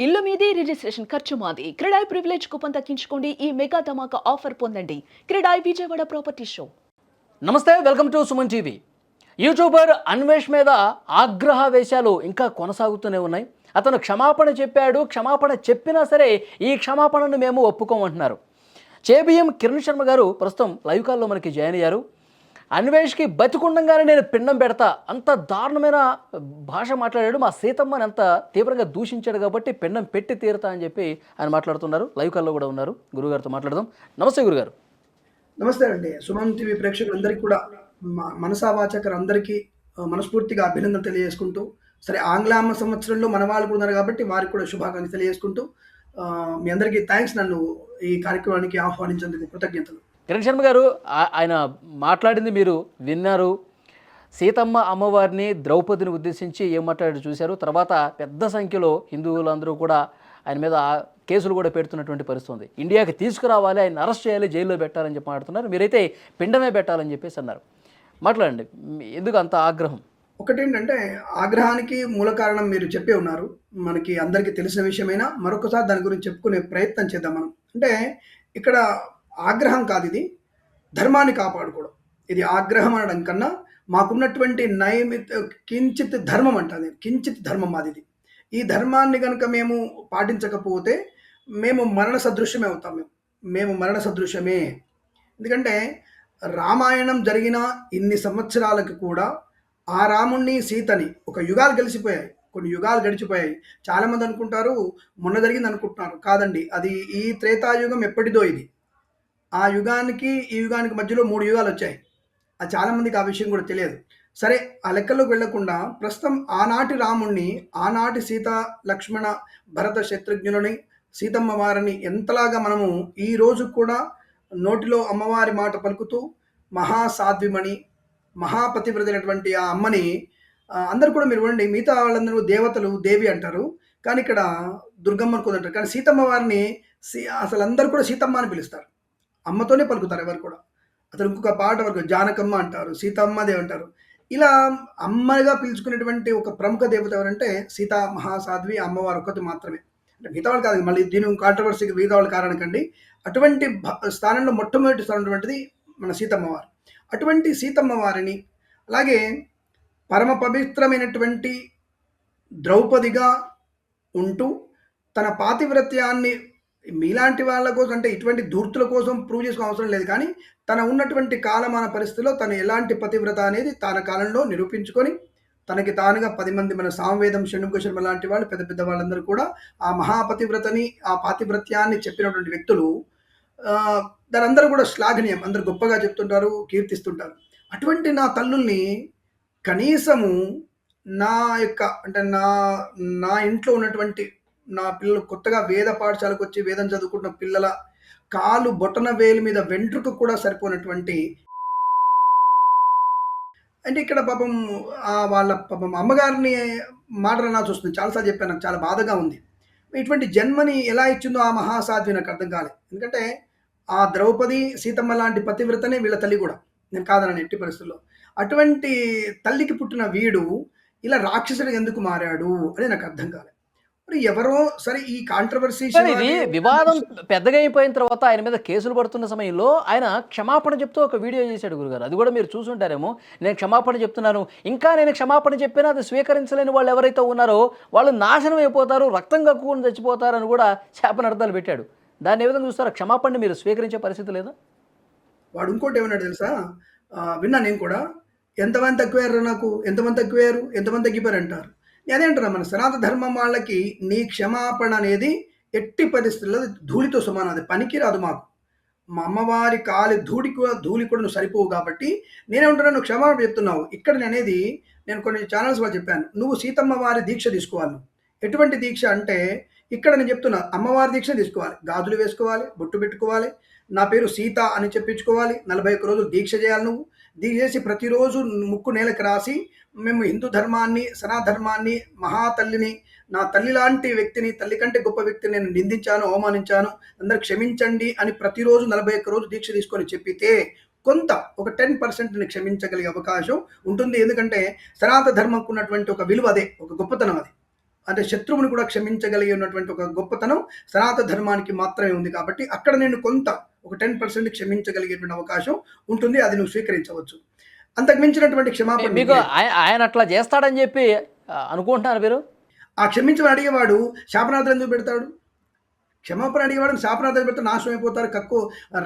ఇల్లు మీది రిజిస్ట్రేషన్ ఖర్చు మాది. క్రెడాయ్ ప్రివిలేజ్ కూపన్ తగ్గించుకోండి. ఈ మెగా ధమాకా ఆఫర్ పొందండి. CREDAI Vijayawada property show. నమస్తే, welcome to Suman TV. YouTuber Anvesh మీద ఆగ్రహావేశాలు ఇంకా కొనసాగుతూనే ఉన్నాయి. అతను క్షమాపణ చెప్పాడు, క్షమాపణ చెప్పినా సరే ఈ క్షమాపణను మేము ఒప్పుకోమంటున్నారు. చేబిఎం కిరణ్ శర్మ గారు ప్రస్తుతం లైవ్ కాల్లో మనకి జాయిన్ అయ్యారు. అన్వేష్కి బతికుండంగానే నేను పిండం పెడతా, అంత దారుణమైన భాష మాట్లాడాడు, మా సీతమ్మని అంత తీవ్రంగా దూషించాడు కాబట్టి పిండం పెట్టి తీరుతా అని చెప్పి ఆయన మాట్లాడుతున్నారు. లైవ్ కాల్లో కూడా ఉన్నారు, గురుగారితో మాట్లాడదాం. నమస్తే గురుగారు. నమస్తే అండి. సుమన్ టీవీ ప్రేక్షకులందరికీ కూడా మనసావాచకులందరికీ మనస్ఫూర్తిగా అభినందనలు తెలియజేసుకుంటూ, సరే ఆంగ్లామ సంవత్సరంలో మన వాళ్ళు కూడా ఉన్నారు కాబట్టి వారికి కూడా శుభాకాంక్షలు తెలియజేసుకుంటూ, మీ అందరికీ థ్యాంక్స్, నన్ను ఈ కార్యక్రమానికి ఆహ్వానించేందుకు కృతజ్ఞతలు. కిరణ్ శర్మ గారు, ఆయన మాట్లాడింది మీరు విన్నారు. సీతమ్మ అమ్మవారిని, ద్రౌపదిని ఉద్దేశించి ఏం మాట్లాడారు చూశారు. తర్వాత పెద్ద సంఖ్యలో హిందువులందరూ కూడా ఆయన మీద కేసులు కూడా పెడుతున్నటువంటి పరిస్థితి ఉంది. ఇండియాకి తీసుకురావాలి, ఆయన అరెస్ట్ చేయాలి, జైల్లో పెట్టాలని చెప్పి మాట్లాడుతున్నారు. మీరైతే పిండమే పెట్టాలని చెప్పేసి అన్నారు. మాట్లాడండి, ఎందుకు అంత ఆగ్రహం? ఒకటేంటంటే, ఆగ్రహానికి మూల కారణం మీరు చెప్పే ఉన్నారు. మనకి అందరికీ తెలిసిన విషయమైనా మరొకసారి దాని గురించి చెప్పుకునే ప్రయత్నం చేద్దాం మనం. అంటే ఇక్కడ ఆగ్రహం కాదు, ఇది ధర్మాన్ని కాపాడుకోవడం. ఇది ఆగ్రహం అనడం కన్నా మాకున్నటువంటి నైమిత్ కించిత్ ధర్మం అంటారు, కించిత్ ధర్మం మాది. ఇది ఈ ధర్మాన్ని కనుక మేము పాటించకపోతే మేము మరణ సదృశ్యమే అవుతాం. మేము మరణ సదృశ్యమే. ఎందుకంటే రామాయణం జరిగిన ఇన్ని సంవత్సరాలకు కూడా ఆ రాముణ్ణి, సీతని ఒక యుగాలు గెలిచిపోయాయి, కొన్ని యుగాలు గడిచిపోయాయి. చాలామంది అనుకుంటారు మొన్న జరిగింది అనుకుంటున్నారు. కాదండి, అది ఈ త్రేతాయుగం ఎప్పటిదో. ఇది ఆ యుగానికి ఈ యుగానికి మధ్యలో 3 యుగాలు వచ్చాయి. అది చాలామందికి ఆ విషయం కూడా తెలియదు. సరే, ఆ లెక్కల్లోకి వెళ్లకుండా ప్రస్తుతం ఆనాటి రాముణ్ణి, ఆనాటి సీత లక్ష్మణ భరత శత్రుఘ్నులని, సీతమ్మ వారిని ఎంతలాగా మనము ఈ రోజు కూడా నోటిలో అమ్మవారి మాట పలుకుతూ మహాసాధ్విమణి, మహాపతివ్రతైనటువంటి ఆ అమ్మని అందరు కూడా మీరు చూడండి, మిగతా వాళ్ళందరూ దేవతలు, దేవి అంటారు, కానీ ఇక్కడ దుర్గమ్మని కూడా అంటారు. కానీ సీతమ్మ వారిని అసలు అందరూ కూడా సీతమ్మ అని పిలుస్తారు, అమ్మతోనే పలుకుతారు ఎవరు కూడా. అతను ఇంకొక పాట వరకు జానకమ్మ అంటారు, సీతమ్మదేవి అంటారు. ఇలా అమ్మగా పిలుచుకునేటువంటి ఒక ప్రముఖ దేవత ఎవరంటే సీతా మహాసాధ్వి అమ్మవారు ఒక్కటి మాత్రమే. అంటే మిగతా వాళ్ళు కాదు, మళ్ళీ దీని కాంట్రవర్సీకి మిగతా వాళ్ళ కారణం కండి. అటువంటి స్థానంలో మొట్టమొదటి స్థానం ఉన్నటువంటిది మన సీతమ్మవారు. అటువంటి సీతమ్మ వారిని, అలాగే పరమ పవిత్రమైనటువంటి ద్రౌపదిగా ఉంటూ తన పాతివ్రత్యాన్ని మీలాంటి వాళ్ళ కోసం, అంటే ఇటువంటి ధూర్తుల కోసం ప్రూవ్ చేసుకో అవసరం లేదు, కానీ తన ఉన్నటువంటి కాలమాన పరిస్థితిలో తను ఎలాంటి పతివ్రత అనేది తన కాలంలో నిరూపించుకొని తనకి తానుగా 10 మంది, మన సామవేదం, షణ్ముఖ శర్మ లాంటి వాళ్ళు, పెద్ద పెద్ద వాళ్ళందరూ కూడా ఆ మహాపతివ్రతని, ఆ పాతివ్రత్యాన్ని చెప్పినటువంటి వ్యక్తులు. దానందరూ కూడా శ్లాఘనీయం, అందరూ గొప్పగా చెప్తుంటారు, కీర్తిస్తుంటారు. అటువంటి నా తల్లుల్ని కనీసము నా యొక్క, అంటే నా ఇంట్లో ఉన్నటువంటి నా పిల్లలు, కొత్తగా వేద పాఠశాలకు వచ్చి వేదం చదువుకుంటున్న పిల్లల కాలు బొటన వేలు మీద వెంట్రుక కూడా సరిపోయినటువంటి, అంటే ఇక్కడ పాపం వాళ్ళ పాపం అమ్మగారిని మాట్లాడాల్సి వస్తుంది. చాలాసార్లు చెప్పాను, నాకు చాలా బాధగా ఉంది. ఇటువంటి జన్మని ఎలా ఇచ్చిందో ఆ మహాసాధ్వి నాకు అర్థం కాలేదు. ఎందుకంటే ఆ ద్రౌపది, సీతమ్మ లాంటి పతివ్రతనే వీళ్ళ తల్లి కూడా, నేను కాదనని ఎట్టి పరిస్థితుల్లో. అటువంటి తల్లికి పుట్టిన వీడు ఇలా రాక్షసుడికి ఎందుకు మారాడు అని నాకు అర్థం కాలేదు. మరి ఎవరో సరే, ఈ కాంట్రవర్సీ ఇది వివాదం పెద్దగా అయిపోయిన తర్వాత ఆయన మీద కేసులు పడుతున్న సమయంలో ఆయన క్షమాపణ చెప్తూ ఒక వీడియో చేశాడు గురుగారు. అది కూడా మీరు చూసుంటారేమో. నేను క్షమాపణ చెప్తున్నాను, ఇంకా నేను క్షమాపణ చెప్పినా అది స్వీకరించలేని వాళ్ళు ఎవరైతే ఉన్నారో వాళ్ళు నాశనం అయిపోతారు, రక్తం కక్కుని చచ్చిపోతారని కూడా శాపనార్థాలు పెట్టాడు. దాన్ని ఏ విధంగా చూస్తారా? క్షమాపణని మీరు స్వీకరించే పరిస్థితి లేదా? వాడు ఇంకోటి ఏమన్నాడు తెలుసా? విన్నా నేను కూడా. ఎంతమంది తక్కువయ్యారు, నాకు ఎంతమంది తక్కువయ్యారు, ఎంతమంది తగ్గిపోయారు అంటారు. అదే అంటున్నా, మన సనాతన ధర్మం వాళ్ళకి నీ క్షమాపణ అనేది ఎట్టి పరిస్థితుల్లో ధూళితో సమానం, అది పనికి రాదు మాకు. మా అమ్మవారి కాలి ధూళి కూడా నువ్వు సరిపోవు. కాబట్టి నేనేమంటున్నాను, నువ్వు క్షమాపణ చెప్తున్నావు. ఇక్కడ అనేది నేను కొన్ని ఛానల్స్ వాళ్ళు చెప్పాను, నువ్వు సీతమ్మ వారి దీక్ష తీసుకోవాలి. ఎటువంటి దీక్ష అంటే, ఇక్కడ నేను చెప్తున్నా, అమ్మవారి దీక్ష తీసుకోవాలి. గాజులు వేసుకోవాలి, బొట్టు పెట్టుకోవాలి, నా పేరు సీత అని చెప్పించుకోవాలి. 41 రోజులు దీక్ష చేయాలి. నువ్వు దీక్ష చేసి ప్రతిరోజు ముక్కు నేలకు రాసి, మేము హిందూ ధర్మాన్ని, సనాధర్మాన్ని, మహాతల్లిని, నా తల్లి లాంటి వ్యక్తిని, తల్లి కంటే గొప్ప వ్యక్తిని నేను నిందించాను, అవమానించాను, అందరు క్షమించండి అని ప్రతిరోజు 41 రోజు దీక్ష తీసుకొని చెప్పితే కొంత ఒక 10% క్షమించగలిగే అవకాశం ఉంటుంది. ఎందుకంటే సనాతన ధర్మంకు ఉన్నటువంటి ఒక విలువ అదే, ఒక గొప్పతనం అది. అంటే శత్రువుని కూడా క్షమించగలిగే ఉన్నటువంటి ఒక గొప్పతనం సనాతన ధర్మానికి మాత్రమే ఉంది. కాబట్టి అక్కడ నేను కొంత ఒక 10% క్షమించగలిగేటువంటి అవకాశం ఉంటుంది. అది నువ్వు స్వీకరించవచ్చు. అంతకు మించినటువంటి క్షమాపణ మీకు ఆయన అట్లా చేస్తాడని చెప్పి అనుకుంటున్నారు మీరు? ఆ క్షమించమని అడిగేవాడు శాపనార్థాలు ఎందుకు పెడతాడు? క్షమాపణ అడిగేవాడు శాపనార్థాలు పెడితే నాశనం అయిపోతారు,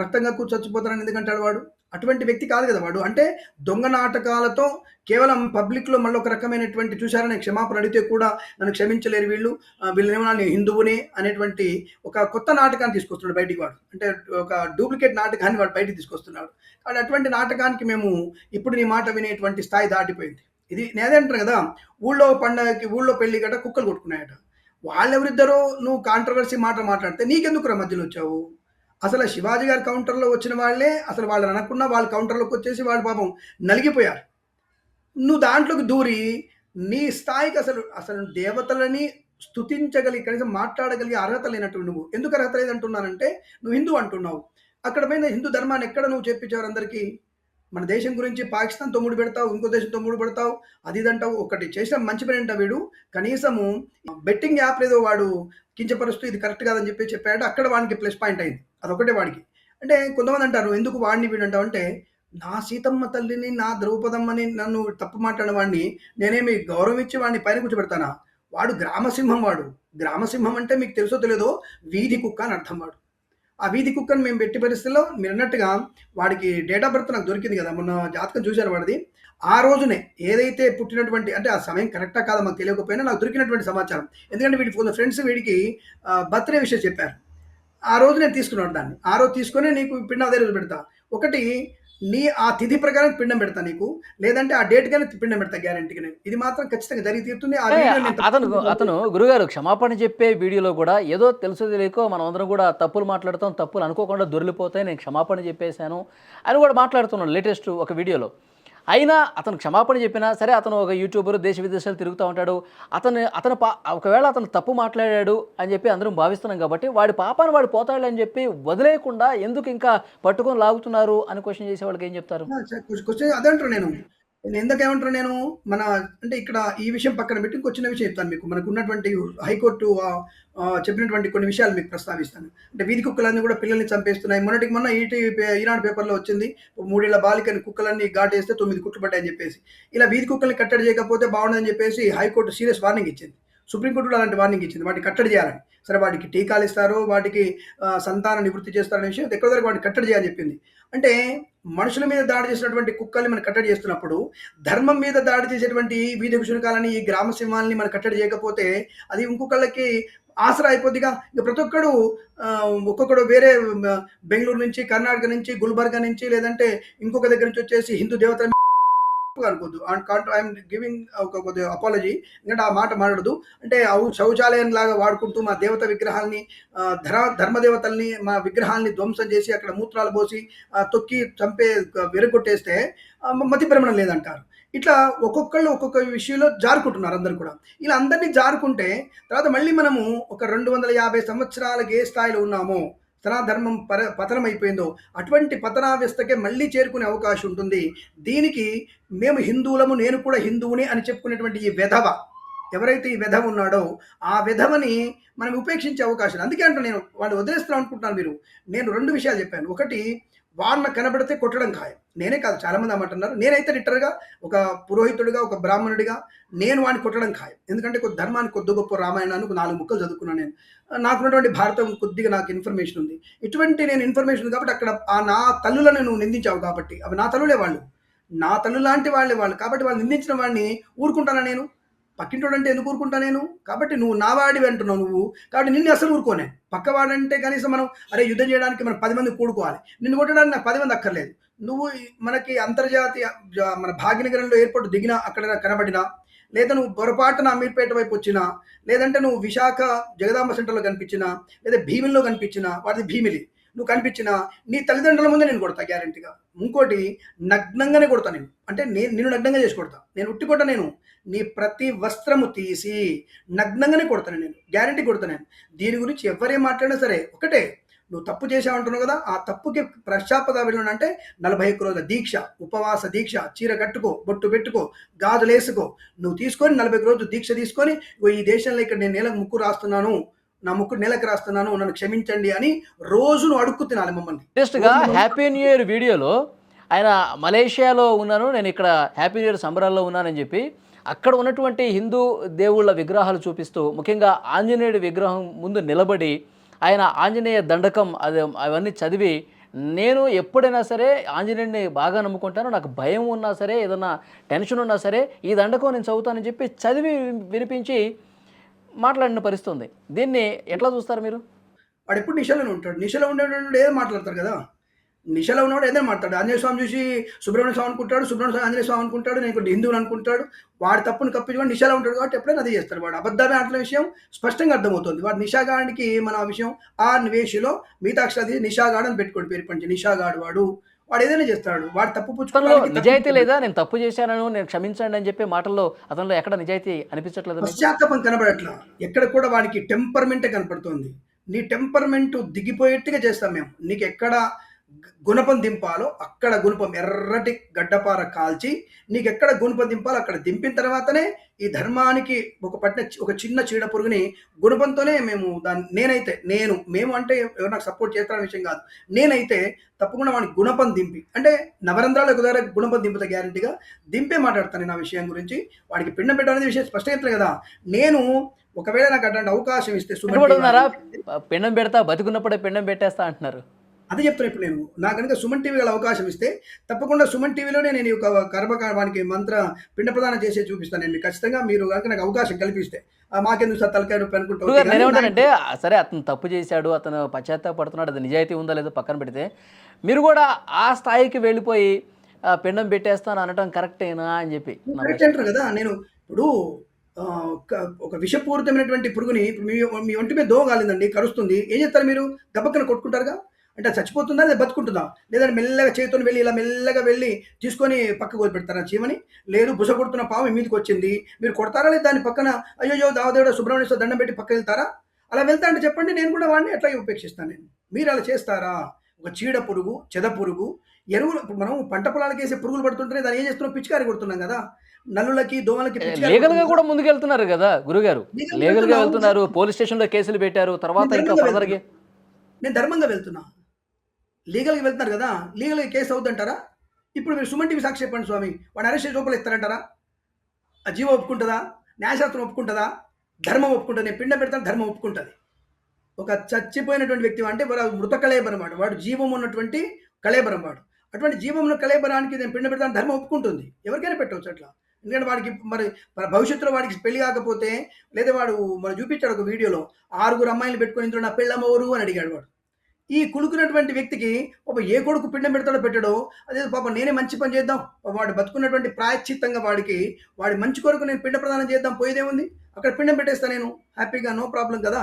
రక్తం కక్కు చచ్చిపోతారని ఎందుకంటాడు వాడు? అటువంటి వ్యక్తి కాదు కదా వాడు. అంటే దొంగ నాటకాలతో కేవలం పబ్లిక్‌లో మళ్ళీ ఒక రకమైనటువంటి చూసారా నేను క్షమాపణ అడిగితే కూడా నన్ను క్షమించలేరు వీళ్ళు. వీళ్ళేమో నేను హిందువునే అనేటువంటి ఒక కొత్త నాటకాన్ని తీసుకొస్తున్నాడు బయటికి వాడు. అంటే ఒక డూప్లికేట్ నాటకాన్ని వాడు బయటికి తీసుకొస్తున్నాడు. కానీ అటువంటి నాటకానికి మేము ఇప్పుడు నీ మాట వినేటువంటి స్థాయి దాటిపోయింది. ఇది నేనే అంటాను కదా! ఊళ్ళో పండగకి ఊళ్ళో పెళ్లి గట కుక్కలు కొట్టుకున్నాయట. వాళ్ళెవరిద్దరో నువ్వు కాంట్రవర్సీ మాట మాట్లాడితే నీకెందుకురా మధ్యలో వచ్చావు? అసలు శివాజీ గారి కౌంటర్‌లో వచ్చిన వాళ్ళే అసలు వాళ్ళని అనకుండా వాళ్ళ కౌంటర్‌లోకి వచ్చేసి వాళ్ళు పాపం నలిగిపోయారు. నువ్వు దాంట్లోకి దూరి నీ స్థాయికి అసలు దేవతలని స్తుతించగలిగి కనీసం మాట్లాడగలిగే అర్హత లేనటువంటి నువ్వు. ఎందుకు అర్హత లేదంటున్నానంటే నువ్వు హిందువు అంటున్నావు. అక్కడ పోయిన హిందూ ధర్మాన్ని ఎక్కడ నువ్వు చెప్పించావు అందరికీ? మన దేశం గురించి పాకిస్తాన్‌తో ముడిపెడతావు, ఇంకో దేశంతో ముడిపెడతావు, అది ఇది అంటావు. ఒకటి చేసిన మంచి పనేంట వీడు కనీసము బెట్టింగ్ యాప్ ఏదో వాడు కించపరుస్తూ ఇది కరెక్ట్ కాదని చెప్పాడంటే అక్కడ వానికి ప్లస్ పాయింట్ అయింది. అదొకటే వాడికి. అంటే కొంతమంది అంటారు ఎందుకు వాడిని వీడంటావు అంటే, నా సీతమ్మ తల్లిని, నా ద్రౌపదమ్మని నన్ను తప్పు మాట్లాడిన వాడిని నేనేమి గౌరవం ఇచ్చి వాడిని పైన కూర్చోబెడతానా? వాడు గ్రామసింహం వాడు. గ్రామసింహం అంటే మీకు తెలుసో తెలియదో వీధి కుక్క అని అర్థం వాడు. ఆ వీధి కుక్కను మేము పెట్టి పరిస్థితుల్లో మీరన్నట్టుగా వాడికి డేట్ ఆఫ్ బర్త్ నాకు దొరికింది కదా! మొన్న జాతకం చూశాను వాడిది. ఆ రోజునే ఏదైతే పుట్టినటువంటి అంటే ఆ సమయం కరెక్టా కాదా మాకు తెలియకపోయినా నాకు దొరికినటువంటి సమాచారం. ఎందుకంటే వీడి ఫ్రెండ్స్ వీడికి బర్త్‌డే విషెస్ చెప్పారు. ఆ రోజు నేను తీసుకున్నాను దాన్ని. ఆ రోజు తీసుకొని నీకు పిండం అదే రోజు పెడతా. ఒకటి నీ ఆ తిథి ప్రకారం పిండం పెడతా నీకు. లేదంటే ఆ డేట్‌కనే పిండం పెడతా గ్యారంటీ‌గా నేను. ఇది మాత్రం ఖచ్చితంగా జరిగి తీరుతుంది. ఆ వీడియో నేను అతను గురుగారు క్షమాపణ చెప్పే వీడియోలో కూడా ఏదో తెలుసో తెలియకో మనం అందరం కూడా తప్పులు మాట్లాడతాం, తప్పులు అనుకోకుండా దొర్లిపోతాయి, నేను క్షమాపణ చెప్పేశాను అని కూడా మాట్లాడుతున్నాడు లేటెస్ట్ ఒక వీడియోలో. అయినా అతను క్షమాపణ చెప్పినా సరే అతను ఒక యూట్యూబర్, దేశ విదేశాలు తిరుగుతూ ఉంటాడు. ఒకవేళ అతను తప్పు మాట్లాడాడు అని చెప్పి అందరం భావిస్తున్నాం కాబట్టి వాడి పాపాన్ని వాడు పోతాడు అని చెప్పి వదిలేయకుండా ఎందుకు ఇంకా పట్టుకొని లాగుతున్నారు అని క్వశ్చన్ చేసే వాళ్ళకి ఏం చెప్తారు? క్వశ్చన్ అదే అంటాను నేను. నేను ఎందుకేమంటాను నేను అంటే ఇక్కడ ఈ విషయం పక్కన పెట్టి ఇంకో చిన్న విషయం చెప్తాను మీకు. మనకున్నటువంటి హైకోర్టు చెప్పినటువంటి కొన్ని విషయాలు మీకు ప్రస్తావిస్తాను. అంటే వీధి కుక్కలన్నీ కూడా పిల్లల్ని చంపేస్తున్నాయి. మొన్నటికి మొన్న ఈనాడు పేపర్‌లో వచ్చింది. 3 ఏళ్ల బాలికని కుక్కలన్నీ ఘాటేస్తే 9 కుట్లు పడ్డాయని చెప్పేసి. ఇలా వీధి కుక్కల్ని కట్టడి చేయకపోతే బాగుండదని చెప్పేసి హైకోర్టు సీరియస్ వార్నింగ్ ఇచ్చింది. సుప్రీంకోర్టు కూడా అలాంటి వార్నింగ్ ఇచ్చింది. వాటిని కట్టడి చేయాలని. సరే వాటికి టీకాలు ఇస్తారు, వాటికి సంతాన నివృత్తి చేస్తారనే విషయం ఎక్కడో దగ్గర వాటిని కట్టడి చేయాలని చెప్పింది. అంటే మనుషుల మీద దాడి చేసినటువంటి కుక్కల్ని మనం కట్టడి చేస్తున్నప్పుడు, ధర్మం మీద దాడి చేసేటువంటి వీధి శునకాలని, ఈ గ్రామ సింహాలని మనం కట్టడి చేయకపోతే అది ఇంకొకళ్ళకి ఆసరా అయిపోద్దిగా. ఇక ప్రతి ఒక్కడు ఒక్కొక్కడు వేరే బెంగుళూరు నుంచి, కర్ణాటక నుంచి, గుల్బర్గా నుంచి లేదంటే ఇంకొక దగ్గర నుంచి వచ్చేసి హిందూ దేవతల అనుకోద్దు. ఐఎమ్ గివింగ్ ఒక కొద్దిగా అపాలజీ. ఎందుకంటే ఆ మాట మాట్లాడదు. అంటే శౌచాలయం లాగా వాడుకుంటూ మా దేవత విగ్రహాల్ని, ధర్మదేవతల్ని, మా విగ్రహాల్ని ధ్వంసం చేసి అక్కడ మూత్రాలు పోసి తొక్కి చంపే విరగొట్టేస్తే మతి భ్రమణం లేదంటారు. ఇట్లా ఒక్కొక్కళ్ళు ఒక్కొక్క విషయంలో జారుకుంటున్నారు అందరు కూడా. ఇలా అందరినీ జారుకుంటే తర్వాత మళ్ళీ మనము ఒక 250 సంవత్సరాలకు ఏ స్థాయిలో ఉన్నామో, సనాధర్మం పతనం అయిపోయిందో అటువంటి పతనావ్యస్థకే మళ్ళీ చేరుకునే అవకాశం ఉంటుంది. దీనికి మేము హిందువులము, నేను కూడా హిందువుని అని చెప్పుకునేటువంటి ఈ వెధవ ఎవరైతే ఈ వెధవ ఉన్నాడో ఆ వెధవని మనం ఉపేక్షించే అవకాశం. అందుకే అంటాను నేను వాళ్ళు వదిలేస్తాం అనుకుంటున్నాను మీరు. నేను 2 విషయాలు చెప్పాను. ఒకటి వాళ్ళ కనబడితే కొట్టడం ఖాయం. నేనే కాదు చాలామంది అమ్మంటున్నారు. నేనైతే లిటరల్‌గా ఒక పురోహితుడిగా, ఒక బ్రాహ్మణుడిగా నేను వాడిని కొట్టడం ఖాయం. ఎందుకంటే ధర్మాన్ని కొద్ది గొప్ప రామాయణాన్ని 4 ముక్కలు చదువుకున్నాను నేను. నాకున్నటువంటి భారతం కొద్దిగా నాకు ఇన్ఫర్మేషన్ ఉంది. ఇటువంటి నేను ఇన్ఫర్మేషన్ ఉంది కాబట్టి అక్కడ నా తల్లులను నువ్వు నిందించావు కాబట్టి అవి నా తల్లులే వాళ్ళు. నా తల్లు లాంటి వాళ్ళే వాళ్ళు. కాబట్టి వాళ్ళు నిందించిన వాడిని ఊరుకుంటానా నేను? పక్కింటోడంటే ఎందుకు ఊరుకుంటా నేను? కాబట్టి నువ్వు నా వాడివి అంటున్నావు నువ్వు. కాబట్టి నిన్ను అసలు ఊరుకోనే. పక్కవాడంటే కనీసం మనం అరే యుద్ధం చేయడానికి మనం 10 మంది కూడుకోవాలి. నిన్ను కొట్టడానికి నాకు 10 మంది అక్కర్లేదు. నువ్వు మనకి అంతర్జాతీయ మన భాగ్యనగరంలో ఎయిర్‌పోర్ట్ దిగినా అక్కడ కనబడినా, లేదా నువ్వు పొరపాటున అమీర్పేట వైపు వచ్చినా, లేదంటే నువ్వు విశాఖ జగదాంబ సెంటర్‌లో కనిపించినా, లేదా భీమిలిలో కనిపించినా, వాడిది భీమిలి. నువ్వు కనిపించినా నీ తల్లిదండ్రుల ముందే నేను కొడతా గ్యారంటీగా. ఇంకోటి నగ్నంగానే కొడతా నేను. అంటే నిన్ను నగ్నంగా చేసి కొడతా. నేను ఉట్టి కొట్ట నేను. నీ ప్రతి వస్త్రము తీసి నగ్నంగానే కొడతాను, నేను గ్యారంటీ కొడతాను. దీని గురించి ఎవరేం మాట్లాడినా సరే ఒకటే, నువ్వు తప్పు చేసావంటున్నావు కదా, ఆ తప్పుకి పశ్చాత్తాపం అంటే 41 రోజుల దీక్ష, ఉపవాస దీక్ష, చీర కట్టుకో, బొట్టు పెట్టుకో, గాజులేసుకో, నువ్వు తీసుకొని 41 రోజులు దీక్ష తీసుకొని, ఈ దేశంలో ఇక్కడ నేను నేలకు ముక్కు రాస్తున్నాను, నా ముక్కు నేలకు రాస్తున్నాను, నన్ను క్షమించండి అని రోజు నువ్వు అడుక్కు తినాలి మమ్మల్ని. లేటెస్ట్గా హ్యాపీ న్యూ ఇయర్ వీడియోలో ఆయన మలేషియాలో ఉన్నాను, నేను ఇక్కడ హ్యాపీ న్యూ ఇయర్ సంబరాల్లో ఉన్నానని చెప్పి అక్కడ ఉన్నటువంటి హిందూ దేవుళ్ళ విగ్రహాలు చూపిస్తూ, ముఖ్యంగా ఆంజనేయుడి విగ్రహం ముందు నిలబడి ఆయన ఆంజనేయ దండకం అవన్నీ చదివి, నేను ఎప్పుడైనా సరే ఆంజనేయుడిని బాగా నమ్ముకుంటాను, నాకు భయం ఉన్నా సరే, ఏదన్నా టెన్షన్ ఉన్నా సరే ఈ దండకం నేను చదువుతానని చెప్పి చదివి వినిపించి మాట్లాడిన పరిస్థితి ఉంది. దీన్ని ఎట్లా చూస్తారు మీరు? వాడు ఎప్పుడు నిశలోనే ఉంటాడు. నిశలో ఉండేటోడు ఏదో మాట్లాడతారు కదా, నిశలో ఉన్నవాడు ఏదో మాట్లాడు. ఆంజనేయ స్వామి చూసి సుబ్రహ్మణ్య స్వామి అనుకుంటాడు, సుబ్రహ్మణ్య స్వామి ఆంజనేయ స్వామి అనుకుంటాడు, నేను ఇక్కడ హిందువులు అనుకుంటాడు. వాడి తప్పును కప్పించుకొని నిశలో ఉంటాడు కాబట్టి ఎప్పుడైనా అదే చేస్తాడు. వాడు అబద్ధమే ఆటల విషయం స్పష్టంగా అర్థమవుతుంది. వాడు నిషాగాడికి మన విషయం ఆ నివేశిలో మిగతాక్షరాది నిషాగాడు అని పెట్టుకోండి, పేరు పంచి నిషాగాడు వాడు ఏదైనా చేస్తాడు. వాడు తప్పు అతనిలో పుచ్చుకోవడానికి నిజాయితీ లేదా? నేను తప్పు చేశాను, నేను క్షమించండి అని చెప్పి మాటల్లో అతనిలో ఎక్కడ నిజాయితీ అనిపించట్లేదు మీకు? పశ్చాత్తాపం కనబడట్లా. ఎక్కడ కూడా వాడికి టెంపర్మెంటే కనపడుతుంది. నీ టెంపర్మెంట్ దిగిపోయేట్టుగా చేస్తాం మేము. నీకు ఎక్కడ గుణపం దింపాలో అక్కడ గుణపం ఎర్రటి గడ్డపార కాల్చి, నీకు ఎక్కడ గుణపం దింపాలో అక్కడ దింపిన తర్వాతనే ఈ ధర్మానికి ఒక చిన్న చీడ పురుగుని గుణపంతోనే మేము మేము అంటే ఎవరు నాకు సపోర్ట్ చేస్తారనే విషయం కాదు. నేనైతే తప్పకుండా వాడికి గుణపం దింపి, అంటే నవరంధ్రాలకు దగ్గర గుణపం దింపుతా గ్యారంటీగా దింపే మాట్లాడతాను నేను ఆ విషయం గురించి. వాడికి పిండం పెట్టాలనే విషయం స్పష్టంగా కదా. నేను ఒకవేళ నాకు అట్లాంటి అవకాశం ఇస్తే ఉన్నారా? పిండం పెడతా, బతికున్నప్పుడే పిండం పెట్టేస్తా అంటున్నారు. అదే చెప్తాను. ఇప్పుడు నేను నా కనుక సుమన్ టీవీ అవకాశం ఇస్తే తప్పకుండా సుమన్ టీవీలోనే నేను ఈ కర్మకానికి మంత్ర పిండ ప్రదానం చేసే చూపిస్తాను. నేను ఖచ్చితంగా మీరు కనుక నాకు అవకాశం కల్పిస్తే. మాకెందుకు సార్ తలకాయ నొప్పి అనుకుంటాను. నేనేమంటానంటే, సరే అతను తప్పు చేశాడు, అతను పశ్చాత్తాపడుతున్నాడు, అది నిజాయితీ ఉందా లేదో పక్కన పెడితే, మీరు కూడా ఆ స్థాయికి వెళ్ళిపోయి పిండం పెట్టేస్తాను అనటం కరెక్టేనా అని చెప్పి కరెక్ట్ అంటారు కదా. నేను ఇప్పుడు ఒక విషపూరితమైనటువంటి పురుగుని మీ ఒంటి మీద దోమ కాలిందండి, కరుస్తుంది, ఏం చేస్తారు మీరు? గబక్కన కొట్టుకుంటారుగా. అంటే చచ్చిపోతుందా లేదా బతుకుంటుందా? లేదంటే మెల్లగా చేతితో వెళ్ళి ఇలా మెల్లగా వెళ్ళి తీసుకొని పక్కకు వదిలిపెడతారా చీమని? లేదు, బుస కొడుతున్న పాము మీదకి వచ్చింది, మీరు కొడతారా లేదా దాని పక్కన అయ్యో దావదేవుడు సుబ్రహ్మణ్యేశ్వర దండం పెట్టి పక్క వెళ్తారా? అలా వెళ్తా అంటే చెప్పండి, నేను కూడా వాడిని ఎట్లాగే ఉపేక్షిస్తాను. నేను మీరు అలా చేస్తారా? ఒక చీడ పురుగు, చెద పురుగు, ఎరువులు, ఇప్పుడు మనం పంట పొలాలకు వేసే పురుగులు పడుతుంటే దాన్ని ఏం చేస్తున్నాం? పిచికారి కొడుతున్నాం కదా. నల్లులకి దోమలకి లీగల్ గా కూడా ముందుకెళ్తున్నారు కదా గురుగారు, లీగల్ గా వెళ్తున్నారు, పోలీస్ స్టేషన్ లో కేసులు పెట్టారు, తర్వాత ఇంకా ఫర్దర్ గా నేను ధర్మంగా వెళ్తున్నా. లీగల్గా వెళ్తున్నారు కదా, లీగల్గా కేసు అవుతుంటారా? ఇప్పుడు మీరు సుమన్ టీవీ సాక్షి చెప్పండి స్వామి, వాడు అరెస్ట్ చేసి లోపల ఇస్తారంటారా? ఆ జీవం ఒప్పుకుంటుందా? న్యాయశాస్త్రం ఒప్పుకుంటుందా? ధర్మం ఒప్పుకుంటుంది. నేను పిండ పెడతాను, ధర్మం ఒప్పుకుంటుంది. ఒక చచ్చిపోయినటువంటి వ్యక్తి అంటే మృత కళేబరం వాడు, వాడు జీవం ఉన్నటువంటి కళేబరం వాడు. అటువంటి జీవం ఉన్న కళేబరానికి నేను పిండ పెడతాను, ధర్మం ఒప్పుకుంటుంది. ఎవరికైనా పెట్టవచ్చు అట్లా. ఎందుకంటే వాడికి మరి భవిష్యత్తులో వాడికి పెళ్లి కాకపోతే, లేదా వాడు మనం చూపించాడు ఒక వీడియోలో 6 అమ్మాయిలు పెట్టుకొని ఇంట్లో నా పెళ్ళమ్మవరు అని అడిగాడు వాడు. ఈ కులుకున్నటువంటి వ్యక్తికి ఏ కొడుకు పిండం పెడతాడో పెట్టడో, అదే పాపం నేనే మంచి పని చేద్దాం, వాడు బతుకున్నటువంటి ప్రాయశ్చిత్తంగా వాడి మంచి కొరకు నేను పిండ ప్రదానం చేద్దాం, పోయేదేముంది? అక్కడ పిండం పెట్టేస్తా నేను హ్యాపీగా, నో ప్రాబ్లం కదా.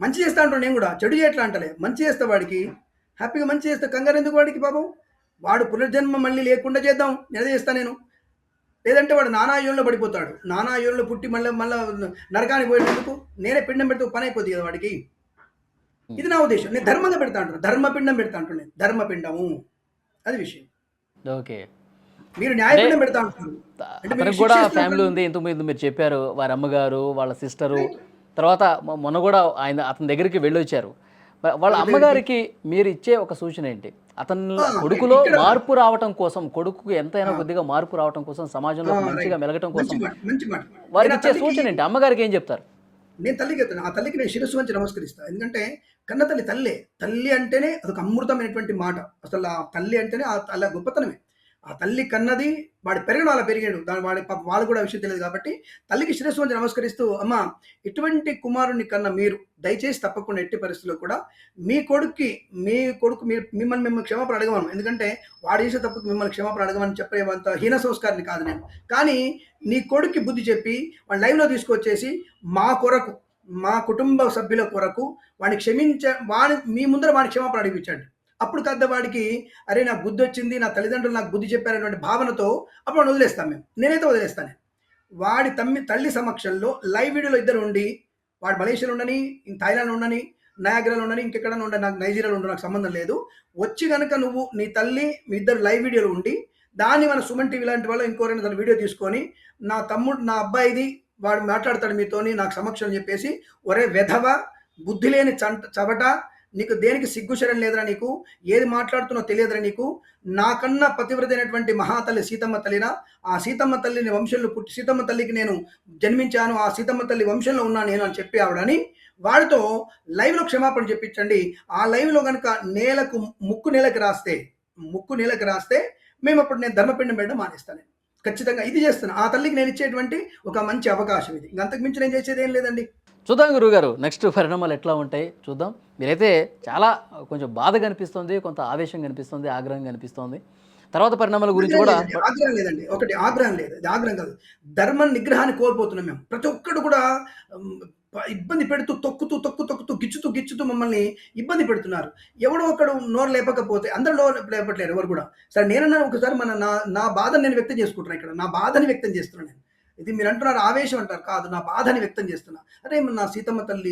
మంచి చేస్తా అంటాను నేను కూడా, చెడు చేయట్లా అంటలే, మంచి చేస్తా వాడికి హ్యాపీగా, మంచి చేస్తా. కంగారు ఎందుకు వాడికి? పాపం వాడు పునర్జన్మ మళ్ళీ లేకుండా చేద్దాం, నేను చేస్తా నేను. లేదంటే వాడు నానాయోళ్ళలో పడిపోతాడు, నానాయోళ్ళలో పుట్టి మళ్ళీ నరకానికి పోయేందుకు నేనే పిండం పెడితే పని అయిపోతుంది కదా వాడికి. ఇది నా ఉద్దేశం. నేను ధర్మంగా పెడతా అంటాను, ధర్మపిండం పెడతా అంటున్నాను, ధర్మపిండము అది విషయం. ఓకే, మీరు న్యాయపిండం పెడతా అంటున్నారు. అతనికి కూడా ఫ్యామిలీ ఉంది, ఇంతకుముందు మీరు చెప్పారు, వారి అమ్మగారు, వాళ్ళ సిస్టరు, తర్వాత మొన్న కూడా అతని దగ్గరికి వెళ్ళొచ్చారు. వాళ్ళ అమ్మగారికి మీరు ఇచ్చే ఒక సూచన ఏంటి? అతని కొడుకులో మార్పు రావటం కోసం, కొడుకు ఎంతైనా కొద్దిగా మార్పు రావటం కోసం, సమాజంలో మంచిగా మెలగటం కోసం వారికి ఇచ్చే సూచన ఏంటి? అమ్మగారికి ఏం చెప్తారు? నేను తల్లికి చెప్తాను, ఆ తల్లికి నేను శిరస్సు వంచి నమస్కరిస్తాను. ఎందుకంటే కన్న తల్లి తల్లి అంటేనే అదొక అమృతమైనటువంటి మాట. అసలు ఆ తల్లి అంటేనే అలా గొప్పతనమే. ఆ తల్లి కన్నది, వాడి పెరగడం అలా పెరిగాడు, వాడి వాళ్ళు కూడా విషయం తెలియదు కాబట్టి తల్లికి శిరస్సు వంచి నమస్కరిస్తూ, అమ్మ ఇటువంటి కుమారుని కన్నా మీరు దయచేసి తప్పకుండా ఎట్టి పరిస్థితుల్లో కూడా మీ కొడుకు మిమ్మల్ని క్షమాపణ అడగమను. ఎందుకంటే వాడు చేసే తప్పుకు మిమ్మల్ని క్షమాపణ అడగమని చెప్పేంత హీన సంస్కారాన్ని కాదు నేను. కానీ నీ కొడుక్కి బుద్ధి చెప్పి వాడి లైవ్లో తీసుకొచ్చేసి మా కొరకు, మా కుటుంబ సభ్యుల కొరకు వాడిని మీ ముందర వాడిని క్షమాపణ అడిగించండి. అప్పుడు కాదు వాడికి అరే నాకు బుద్ధి వచ్చింది, నా తల్లిదండ్రులు నాకు బుద్ధి చెప్పారనేటువంటి భావనతో అప్పుడు వదిలేస్తాను. నేనైతే వదిలేస్తాను. వాడి తల్లి సమక్షంలో లైవ్ వీడియోలో ఇద్దరు ఉండి, వాడు మలేషియాలో ఉండని, థాయిలాండ్ ఉండని, నయాగ్రాలో ఉండని, ఇంకెక్కడ ఉండని, నాకు నైజీరియాలో ఉండని, నాకు సంబంధం లేదు. వచ్చి గనక నువ్వు నీ తల్లి మీ ఇద్దరు లైవ్ వీడియోలో ఉండి, దాన్ని మన సుమన్ టీవీ లాంటి వాళ్ళు ఇంకోరైనా దాని వీడియో తీసుకొని, నా తమ్ముడు నా అబ్బాయిది వాడు మాట్లాడతాడు మీతోని నాకు సమక్షం అని చెప్పేసి, ఒరే వెధవ, బుద్ధి లేని చవట, నీకు దేనికి సిగ్గుశరం లేదురా, నీకు ఏది మాట్లాడుతున్నో తెలియదురా నీకు, నాకన్నా పతివ్రత అయినటువంటి మహాతల్లి సీతమ్మ తల్లినా, ఆ సీతమ్మ తల్లిని వంశంలో పుట్టి సీతమ్మ తల్లికి నేను జన్మించాను, ఆ సీతమ్మ తల్లి వంశంలో ఉన్నాను నేను అని చెప్పి ఆవిడని వాడితో లైవ్లో క్షమాపణ చెప్పించండి. ఆ లైవ్లో కనుక ముక్కు నేలకి రాస్తే మేము అప్పుడు నేను ధర్మపిండం పెట్టడం మానేస్తాను. ఖచ్చితంగా ఇది చేస్తాను. ఆ తల్లికి నేను ఇచ్చేటువంటి ఒక మంచి అవకాశం ఇది. ఇంకంతకు మించి నేను చేసేది ఏం లేదండి. చూద్దాం గురువుగారు, నెక్స్ట్ పరిణామాలు ఎట్లా ఉంటాయి చూద్దాం. మీరైతే చాలా కొంచెం బాధ కనిపిస్తుంది, కొంత ఆవేశం కనిపిస్తుంది, ఆగ్రహం కనిపిస్తుంది. తర్వాత పరిణామాల గురించి కూడా ఆగ్రహం లేదండి. ఒకటి ఆగ్రహం లేదు, అది ఆగ్రహం కాదు. ధర్మ నిగ్రహాన్ని కోల్పోతున్నాం మేము. ప్రతి ఒక్కడు కూడా ఇబ్బంది పెడుతూ తొక్కుతూ గిచ్చుతూ మమ్మల్ని ఇబ్బంది పెడుతున్నారు. ఎవడో ఒకడు నోరు లేపకపోతే అందరూ నోరు లేపట్లేరు ఎవరు కూడా. సరే నేనన్నా ఒకసారి నా బాధను నేను వ్యక్తం చేసుకుంటున్నాను. ఇక్కడ నా బాధని వ్యక్తం చేస్తున్నాను నేను. ఇది మీరు అంటున్నారు ఆవేశం అంటారు, కాదు, నా బాధని వ్యక్తం చేస్తున్నా. అరే నా సీతమ్మ తల్లి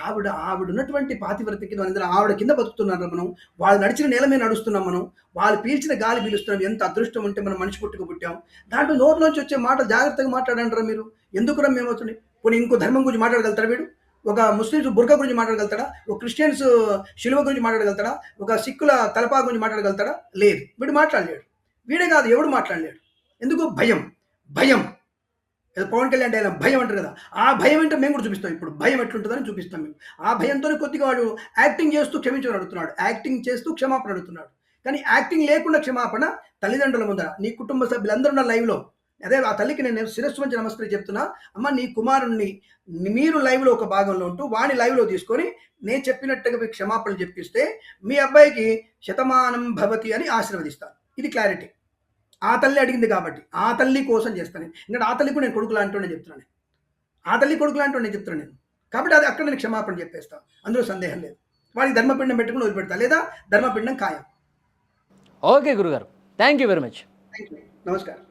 ఆవిడ ఉన్నటువంటి పాతివ్రతకి ఆవిడ కింద బతుకుతున్నారు మనం. వాళ్ళు నడిచిన నేల మీద నడుస్తున్నాం మనం. వాళ్ళు పీల్చిన గాలి పీలుస్తున్నాం. ఎంత అదృష్టం ఉంటే మనం మనిషి పుట్టుకు పుట్టాం. దాంట్లో నోట్లోంచి వచ్చే మాట జాగ్రత్తగా మాట్లాడంటారా మీరు? ఎందుకురా మేము అవుతుంది? పోనీ ఇంకో ధర్మం గురించి మాట్లాడగలుగుతారా వీడు? ఒక ముస్లిమ్స్ బుర్కా గురించి మాట్లాడగలుగుతాడా? ఒక క్రిస్టియన్స్ శిలువ గురించి మాట్లాడగలుగుతాడా? ఒక సిక్కుల తలపా గురించి మాట్లాడగలుగుతాడా? లేదు, వీడు మాట్లాడలేడు. వీడే కాదు, ఎవడు మాట్లాడలేడు. ఎందుకు? భయం. పవన్ కళ్యాణ్ డైలాగ్ భయం అంటారు కదా, ఆ భయం అంటే మేము కూడా చూపిస్తాం. ఇప్పుడు భయం ఎట్లుంటుందని చూపిస్తాం మేము. ఆ భయంతోనే కొద్దిగా వాడు యాక్టింగ్ చేస్తూ క్షమించమని అడుగుతున్నాడు, యాక్టింగ్ చేస్తూ క్షమాపణ అడుగుతున్నాడు. కానీ యాక్టింగ్ లేకుండా క్షమాపణ తల్లిదండ్రుల ముందర, నీ కుటుంబ సభ్యులందరూ ఉన్న లైవ్లో, అదే ఆ తల్లికి నేను శిరస్సు వంచి నమస్కారం చెప్తున్నా. అమ్మ, నీ కుమారుణ్ణి మీరు లైవ్లో ఒక భాగంలో ఉంటూ వాడిని లైవ్లో తీసుకొని నేను చెప్పినట్టుగా మీకు క్షమాపణలు చెప్పిస్తే మీ అబ్బాయికి శతమానం భవతి అని ఆశీర్వదిస్తాను. ఇది క్లారిటీ. ఆ తల్లి అడిగింది కాబట్టి ఆ తల్లి కోసం చేస్తాను. ఎందుకంటే ఆ తల్లికి నేను కొడుకు లాంటి చెప్తున్నాను. ఆ తల్లి కొడుకు లాంటి నేను చెప్తున్నాను నేను. కాబట్టి అది అక్కడ నేను క్షమాపణ చెప్పేస్తాను, అందులో సందేహం లేదు. వాడికి ధర్మపిండం పెట్టుకుని వదిలిపెడతా, లేదా ధర్మపిండం ఖాయం. ఓకే గురుగారు, thank you very much. Thank you, నమస్కారం.